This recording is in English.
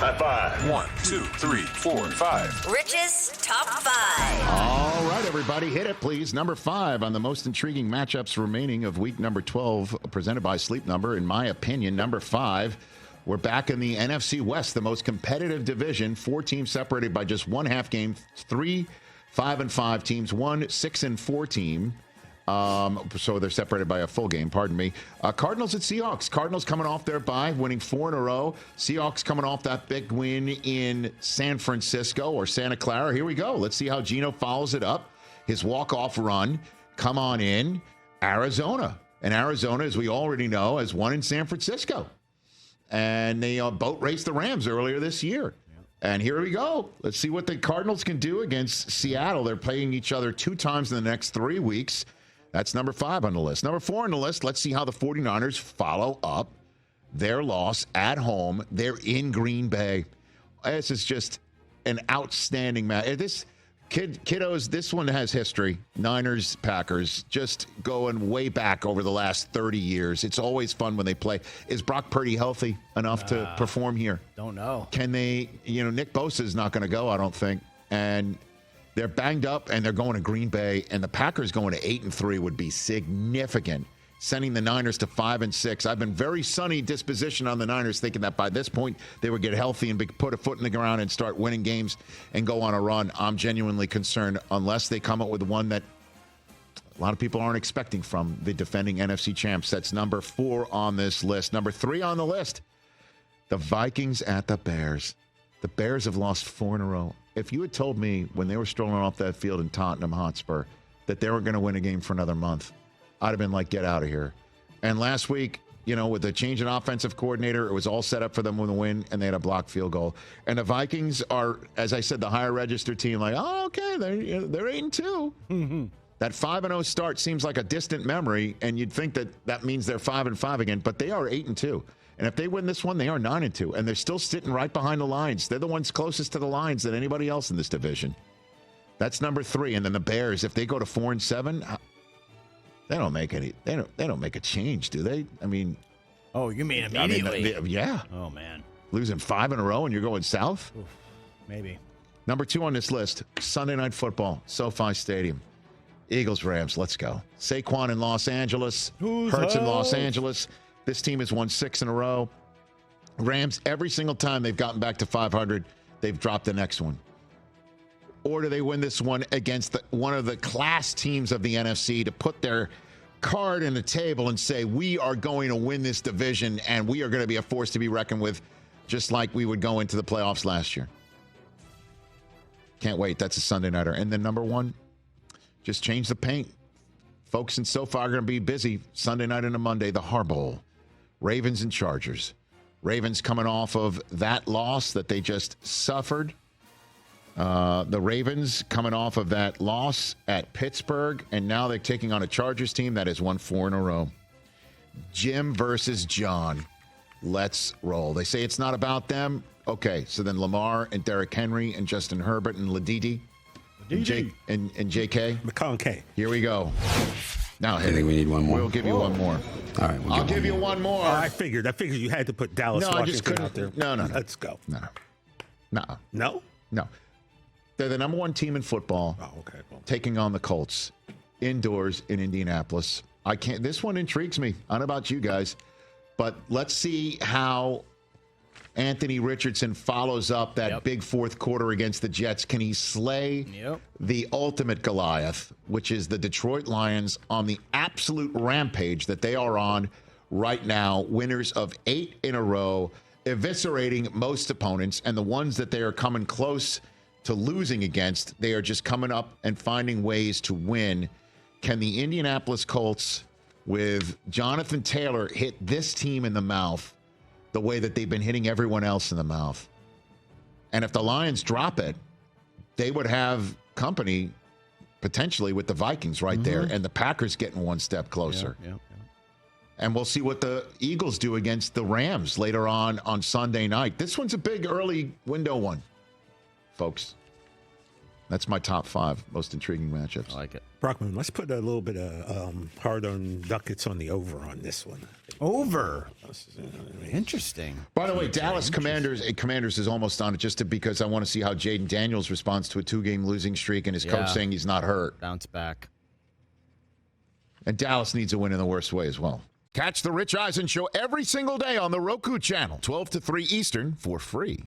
High five. 1, 2, 3, 4, 5. Rich's Top 5. All right, everybody, hit it, please. Number 5 on the most intriguing matchups remaining of week number 12, presented by Sleep Number. In my opinion, number 5, we're back in the NFC West, the most competitive division. 4 teams separated by just one half game. 3 5-5 teams, 1 6-4 team. So they're separated by a full game, pardon me. Cardinals and Seahawks. Cardinals coming off their bye, winning 4 in a row. Seahawks coming off that big win in San Francisco or Santa Clara. Here we go. Let's see how Geno follows it up. His walk-off run. Come on in. Arizona. And Arizona, as we already know, has won in San Francisco. And they boat raced the Rams earlier this year. And here we go. Let's see what the Cardinals can do against Seattle. They're playing each other 2 times in the next 3 weeks. That's number 5 on the list. Number 4 on the list, let's see how the 49ers follow up their loss at home. They're in Green Bay. This is just an outstanding match. Kiddos, this one has history. Niners, Packers, just going way back over the last 30 years. It's always fun when they play. Is Brock Purdy healthy enough to perform here? Don't know. Can they, Nick Bosa is not going to go, I don't think. And they're banged up, and they're going to Green Bay, and the Packers going to 8-3 would be significant, sending the Niners to 5-6. I've been very sunny disposition on the Niners, thinking that by this point they would get healthy and put a foot in the ground and start winning games and go on a run. I'm genuinely concerned unless they come up with one that a lot of people aren't expecting from the defending NFC champs. That's number 4 on this list. Number 3 on the list, the Vikings at the Bears. The Bears have lost 4 in a row. If you had told me when they were strolling off that field in Tottenham Hotspur that they were going to win a game for another month, I'd have been like, get out of here. And last week, with the change in offensive coordinator, it was all set up for them with a win, and they had a blocked field goal. And the Vikings are, as I said, the higher register team, like, oh, okay, they're 8-2. Mm-hmm. That 5-0 start seems like a distant memory, and you'd think that means they're 5-5 again, but they are 8-2. And if they win this one, they are 9-2, and they're still sitting right behind the lines. They're the ones closest to the lines than anybody else in this division. That's number 3. And then the Bears, if they go to 4-7, they don't make any. They don't make a change, do they? I mean, oh, you mean immediately? Yeah. Oh man, losing 5 in a row, and you're going south. Oof, maybe. Number 2 on this list: Sunday Night Football, SoFi Stadium. Eagles, Rams. Let's go. Saquon in Los Angeles. Hurts in Los Angeles. This team has won 6 in a row. Rams, every single time they've gotten back to 500, they've dropped the next one. Or do they win this one against one of the class teams of the NFC to put their card in the table and say, we are going to win this division and we are going to be a force to be reckoned with, just like we would go into the playoffs last year? Can't wait. That's a Sunday nighter. And then number 1, just change the paint. Folks in SoFi are going to be busy Sunday night and a Monday, the Har Bowl. Ravens and Chargers. Ravens coming off of that loss that they just suffered. The Ravens coming off of that loss at Pittsburgh, and now they're taking on a Chargers team that has won 4 in a row. Jim versus John. Let's roll. They say it's not about them. Okay, so then Lamar and Derrick Henry and Justin Herbert and Ladidi and JK. McConkey. Here we go. Now, I think we need one more. We'll give you one more. All right, I'll give you one more. I figured you had to put Dallas Washington out there. No. Let's go. No. They're the number 1 team in football. Oh, okay. Well, taking on the Colts indoors in Indianapolis. This one intrigues me. I don't know about you guys, but let's see how Anthony Richardson follows up that big fourth quarter against the Jets. Can he slay the ultimate Goliath, which is the Detroit Lions, on the absolute rampage that they are on right now, winners of 8 in a row, eviscerating most opponents, and the ones that they are coming close to losing against, they are just coming up and finding ways to win. Can the Indianapolis Colts, with Jonathan Taylor, hit this team in the mouth the way that they've been hitting everyone else in the mouth? And if the Lions drop it, they would have company potentially with the Vikings right there, and the Packers getting one step closer. Yeah. And we'll see what the Eagles do against the Rams later on Sunday night. This one's a big early window one, folks. That's my top 5 most intriguing matchups. I like it. Brockman, let's put a little bit of hard-on ducats on the over on this one. Over. Interesting. By the way, Dallas Commanders is almost on it because I want to see how Jaden Daniels responds to a 2-game losing streak and his coach saying he's not hurt. Bounce back. And Dallas needs a win in the worst way as well. Catch the Rich Eisen Show every single day on the Roku Channel, 12 to 3 Eastern, for free.